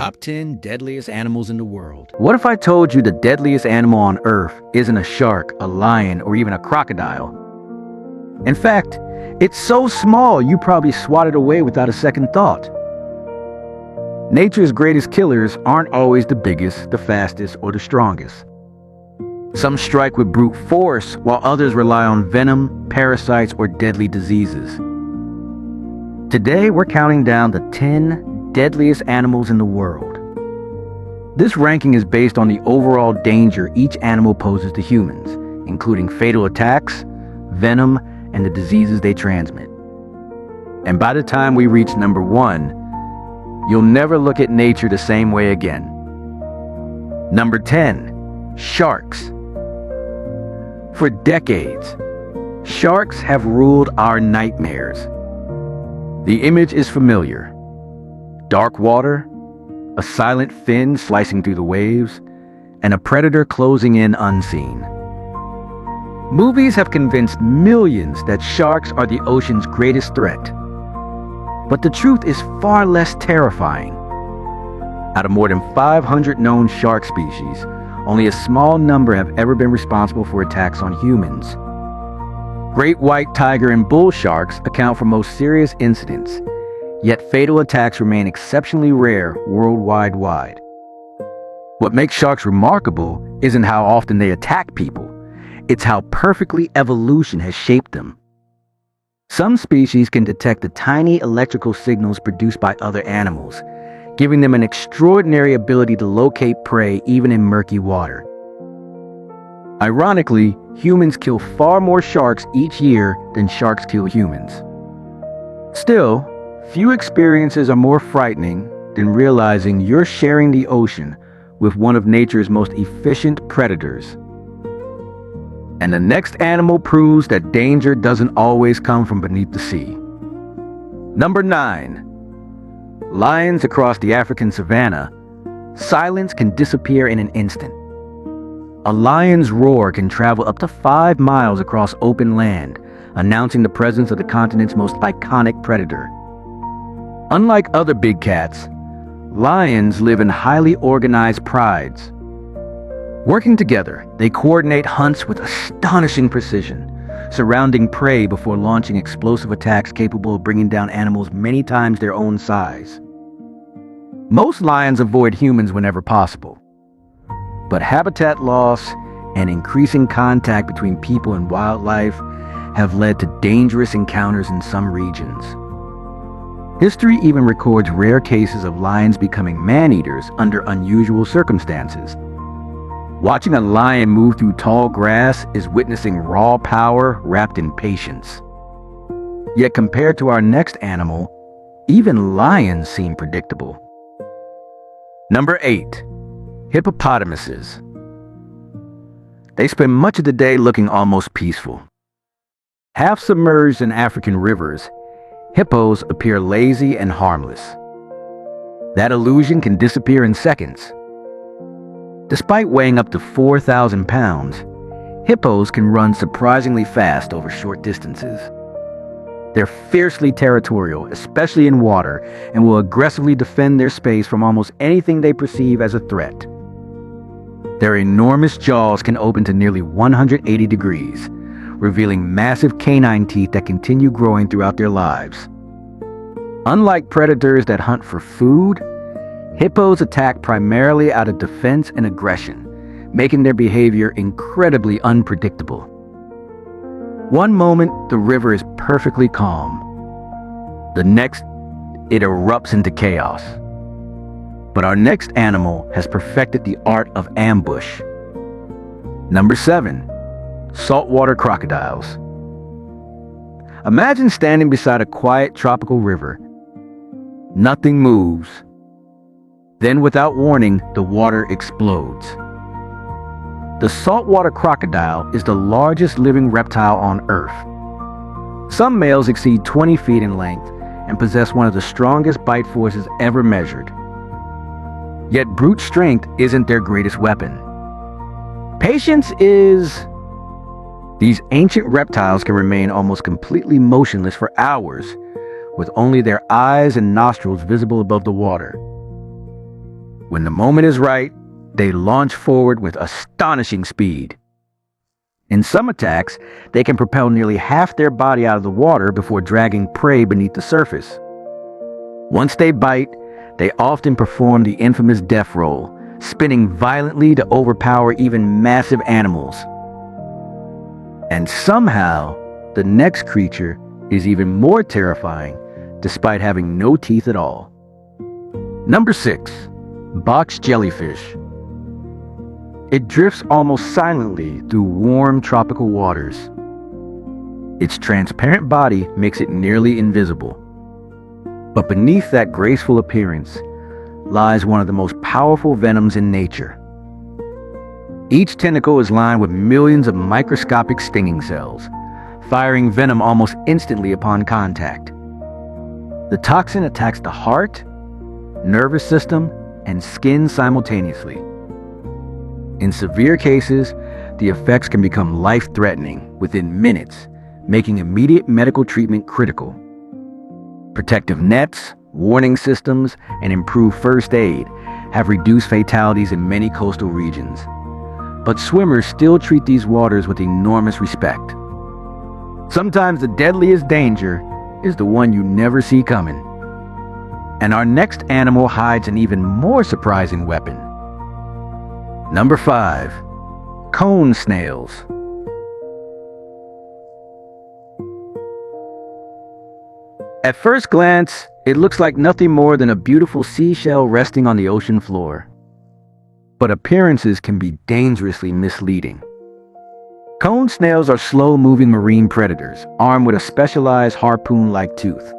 Top 10 Deadliest Animals in the World. What if I told you the deadliest animal on Earth isn't a shark, a lion, or even a crocodile? In fact, it's so small you probably swat it away without a second thought. Nature's greatest killers aren't always the biggest, the fastest, or the strongest. Some strike with brute force, while others rely on venom, parasites, or deadly diseases. Today, we're counting down the 10 deadliest animals in the world. This ranking is based on the overall danger each animal poses to humans, including fatal attacks, venom, and the diseases they transmit. And by the time we reach number 1, you'll never look at nature the same way again. Number 10, sharks. For decades, sharks have ruled our nightmares. The image is familiar. Dark water, a silent fin slicing through the waves, and a predator closing in unseen. Movies have convinced millions that sharks are the ocean's greatest threat. But the truth is far less terrifying. Out of more than 500 known shark species, only a small number have ever been responsible for attacks on humans. Great white tiger and bull sharks account for most serious incidents, yet fatal attacks remain exceptionally rare worldwide. What makes sharks remarkable isn't how often they attack people, it's how perfectly evolution has shaped them. Some species can detect the tiny electrical signals produced by other animals, giving them an extraordinary ability to locate prey even in murky water. Ironically, humans kill far more sharks each year than sharks kill humans. Still, few experiences are more frightening than realizing you're sharing the ocean with one of nature's most efficient predators. And the next animal proves that danger doesn't always come from beneath the sea. Number 9. Lions across the African savanna. Silence can disappear in an instant. A lion's roar can travel up to 5 miles across open land, announcing the presence of the continent's most iconic predator. Unlike other big cats, lions live in highly organized prides. Working together, they coordinate hunts with astonishing precision, surrounding prey before launching explosive attacks capable of bringing down animals many times their own size. Most lions avoid humans whenever possible, but habitat loss and increasing contact between people and wildlife have led to dangerous encounters in some regions. History even records rare cases of lions becoming man-eaters under unusual circumstances. Watching a lion move through tall grass is witnessing raw power wrapped in patience. Yet compared to our next animal, even lions seem predictable. Number 8. Hippopotamuses. They spend much of the day looking almost peaceful. Half submerged in African rivers, hippos appear lazy and harmless. That illusion can disappear in seconds. Despite weighing up to 4,000 pounds, hippos can run surprisingly fast over short distances. They're fiercely territorial, especially in water, and will aggressively defend their space from almost anything they perceive as a threat. Their enormous jaws can open to nearly 180 degrees, revealing massive canine teeth that continue growing throughout their lives. Unlike predators that hunt for food, hippos attack primarily out of defense and aggression, making their behavior incredibly unpredictable. One moment, the river is perfectly calm. The next, it erupts into chaos. But our next animal has perfected the art of ambush. Number 7. Saltwater crocodiles. Imagine standing beside a quiet tropical river. Nothing moves. Then, without warning, the water explodes. The saltwater crocodile is the largest living reptile on Earth. Some males exceed 20 feet in length and possess one of the strongest bite forces ever measured. Yet brute strength isn't their greatest weapon. Patience is. These ancient reptiles can remain almost completely motionless for hours, with only their eyes and nostrils visible above the water. When the moment is right, they launch forward with astonishing speed. In some attacks, they can propel nearly half their body out of the water before dragging prey beneath the surface. Once they bite, they often perform the infamous death roll, spinning violently to overpower even massive animals. And somehow, the next creature is even more terrifying, despite having no teeth at all. Number 6. Box jellyfish. It drifts almost silently through warm tropical waters. Its transparent body makes it nearly invisible. But beneath that graceful appearance lies one of the most powerful venoms in nature. Each tentacle is lined with millions of microscopic stinging cells, firing venom almost instantly upon contact. The toxin attacks the heart, nervous system, and skin simultaneously. In severe cases, the effects can become life-threatening within minutes, making immediate medical treatment critical. Protective nets, warning systems, and improved first aid have reduced fatalities in many coastal regions. But swimmers still treat these waters with enormous respect. Sometimes the deadliest danger is the one you never see coming. And our next animal hides an even more surprising weapon. Number 5. Cone snails. At first glance, it looks like nothing more than a beautiful seashell resting on the ocean floor. But appearances can be dangerously misleading. Cone snails are slow-moving marine predators, armed with a specialized harpoon-like tooth.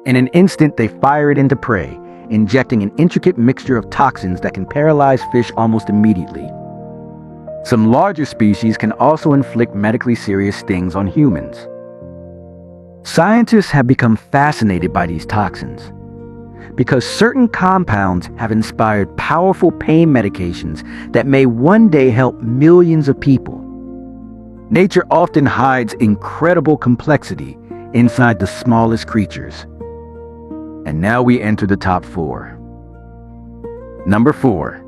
In an instant, they fire it into prey, injecting an intricate mixture of toxins that can paralyze fish almost immediately. Some larger species can also inflict medically serious stings on humans. Scientists have become fascinated by these toxins because certain compounds have inspired powerful pain medications that may one day help millions of people. Nature often hides incredible complexity inside the smallest creatures. And now we enter the top 4. Number 4.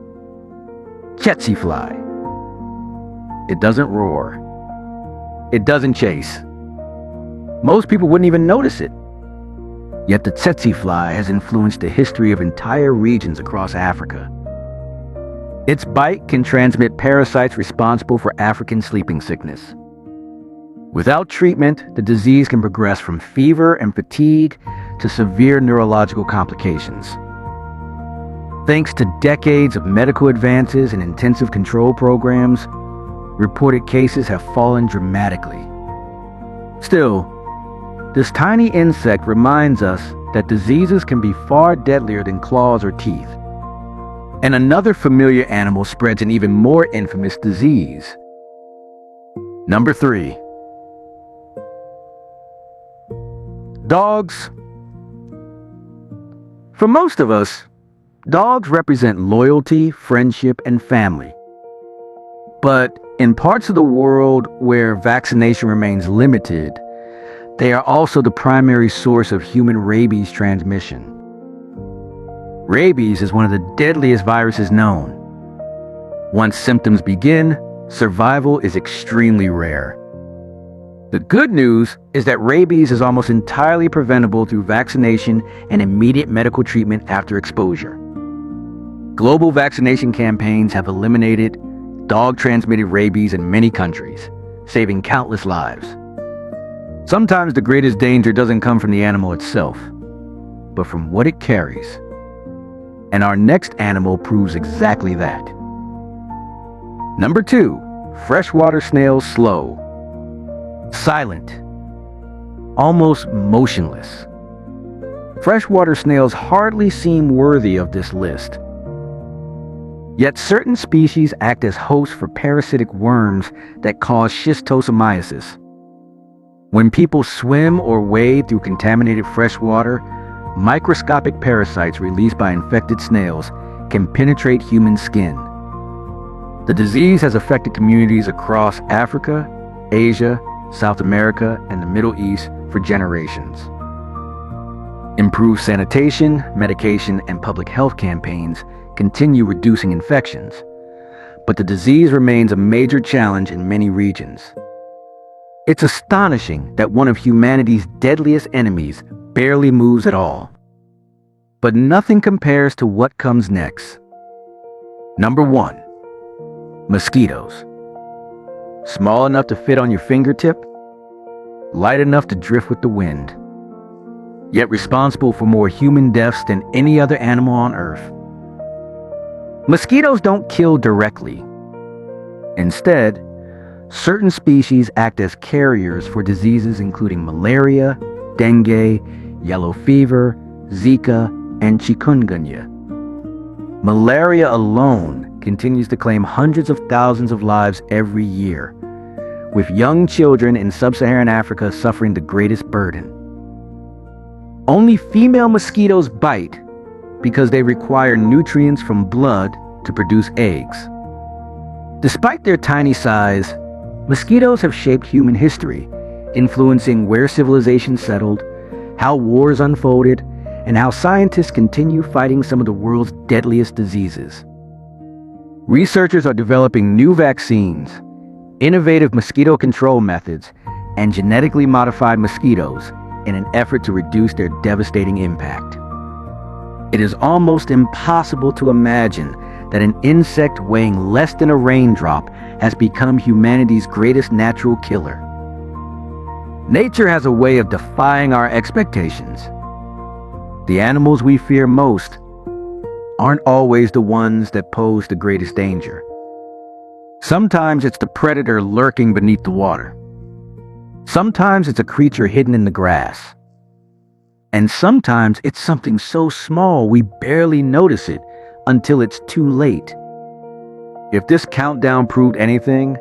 Tsetse fly. It doesn't roar. It doesn't chase. Most people wouldn't even notice it. Yet the tsetse fly has influenced the history of entire regions across Africa. Its bite can transmit parasites responsible for African sleeping sickness. Without treatment, the disease can progress from fever and fatigue to severe neurological complications. Thanks to decades of medical advances and intensive control programs, reported cases have fallen dramatically. Still, this tiny insect reminds us that diseases can be far deadlier than claws or teeth. And another familiar animal spreads an even more infamous disease. Number 3. Dogs. For most of us, dogs represent loyalty, friendship, and family. But in parts of the world where vaccination remains limited, they are also the primary source of human rabies transmission. Rabies is one of the deadliest viruses known. Once symptoms begin, survival is extremely rare. The good news is that rabies is almost entirely preventable through vaccination and immediate medical treatment after exposure. Global vaccination campaigns have eliminated dog-transmitted rabies in many countries, saving countless lives. Sometimes the greatest danger doesn't come from the animal itself, but from what it carries. And our next animal proves exactly that. Number 2. Freshwater snails slow. Silent. Almost motionless. Freshwater snails hardly seem worthy of this list. Yet certain species act as hosts for parasitic worms that cause schistosomiasis. When people swim or wade through contaminated fresh water, microscopic parasites released by infected snails can penetrate human skin. The disease has affected communities across Africa, Asia, South America, and the Middle East for generations. Improved sanitation, medication, and public health campaigns continue reducing infections, but the disease remains a major challenge in many regions. It's astonishing that one of humanity's deadliest enemies barely moves at all. But nothing compares to what comes next. Number 1. Mosquitoes. Small enough to fit on your fingertip, light enough to drift with the wind, yet responsible for more human deaths than any other animal on Earth. Mosquitoes don't kill directly. Instead, certain species act as carriers for diseases including malaria, dengue, yellow fever, Zika, and chikungunya. Malaria alone continues to claim hundreds of thousands of lives every year, with young children in sub-Saharan Africa suffering the greatest burden. Only female mosquitoes bite because they require nutrients from blood to produce eggs. Despite their tiny size, mosquitoes have shaped human history, influencing where civilization settled, how wars unfolded, and how scientists continue fighting some of the world's deadliest diseases. Researchers are developing new vaccines, innovative mosquito control methods, and genetically modified mosquitoes in an effort to reduce their devastating impact. It is almost impossible to imagine that an insect weighing less than a raindrop has become humanity's greatest natural killer. Nature has a way of defying our expectations. The animals we fear most aren't always the ones that pose the greatest danger. Sometimes it's the predator lurking beneath the water. Sometimes it's a creature hidden in the grass. And sometimes it's something so small we barely notice it until it's too late. If this countdown proved anything,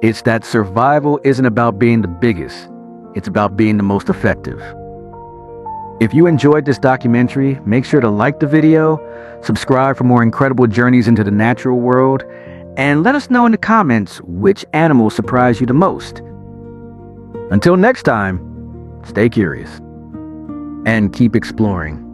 it's that survival isn't about being the biggest, it's about being the most effective. If you enjoyed this documentary, make sure to like the video, subscribe for more incredible journeys into the natural world, and let us know in the comments which animal surprised you the most. Until next time, stay curious and keep exploring.